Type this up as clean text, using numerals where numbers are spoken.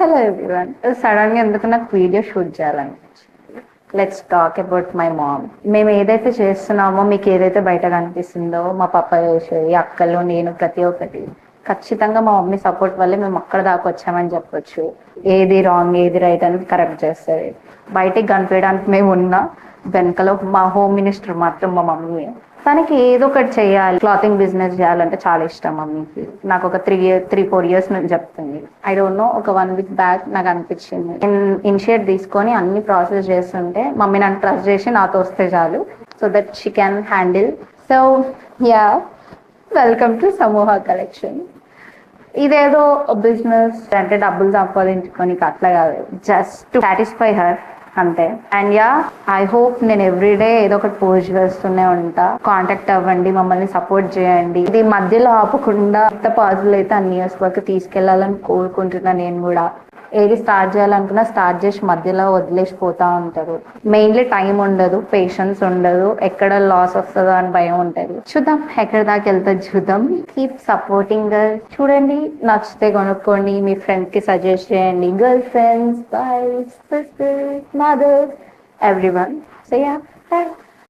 Hello everyone. Sudden గా ఎందుకు నాకు వీడియో షూట్ చేయాలనిపించింది. Let's talk about my mom. మేము ఏదైతే చేస్తున్నామో మీకు ఏదైతే బయట కనిపిస్తుందో మా పప్ప చేసేది, అక్కలు, నేను ప్రతి ఒక్కటి ఖచ్చితంగా మా మమ్మీ సపోర్ట్ వల్లే మేము అక్కడ దాకా వచ్చామని చెప్పొచ్చు. ఏది రాంగ్ ఏది రైట్ అనేది కరెక్ట్ చేస్తుంది. బయటికి కనిపించడానికి మేము ఉన్నా, వెనకలో మా హోమ్ మినిస్టర్ మాత్రం మా మమ్మీ. తనకి ఏదో ఒకటి చేయాలి, క్లాతింగ్ బిజినెస్ చేయాలంటే చాలా ఇష్టం మమ్మీకి. నాకు ఒక 3-4 years నుంచి చెప్తుంది. ఐ డోంట్ నో, ఒక 1 week బ్యాక్ నాకు అనిపించింది నేను ఇనిషియేట్ తీసుకొని అన్ని ప్రాసెస్ చేస్తుంటే మమ్మీ నన్ను ట్రస్ట్ చేసి నాతో వస్తే చాలు, so that she can handle. So yeah, welcome to సమూహ కలెక్షన్. ఇదేదో బిజినెస్ అంటే డబ్బులు సంపాదించుకొని అట్లా కాదు, జస్ట్ టు సాటిస్ఫై హర్ అంతే. అండ్ యా, ఐ హోప్ నేను ఎవ్రీడే ఏదో ఒకటి పోస్ట్ చేస్తూనే ఉంటా. కాంటాక్ట్ అవ్వండి, మమ్మల్ని సపోర్ట్ చేయండి. ఇది మధ్యలో ఆపకుండా ఎంత పాజిబుల్ అయితే అన్ని ఇయర్స్ వరకు తీసుకెళ్లాలని కోరుకుంటున్నా. నేను కూడా ఏది స్టార్ట్ చేయాలనుకున్నా స్టార్ట్ చేసి మధ్యలో వదిలేసిపోతా ఉంటారు. మెయిన్లీ టైం ఉండదు, పేషెన్స్ ఉండదు, ఎక్కడ లాస్ వస్తుందో అని భయం ఉంటుంది. చూద్దాం ఎక్కడ దాకా వెళ్తుంది, చూద్దాం. Keep supporting girl. చూడండి, నచ్చితే కొనుక్కోండి, మీ ఫ్రెండ్స్ కి సజెస్ట్ చేయండి. Girl friends, boys, sisters, mothers, everyone. So yeah.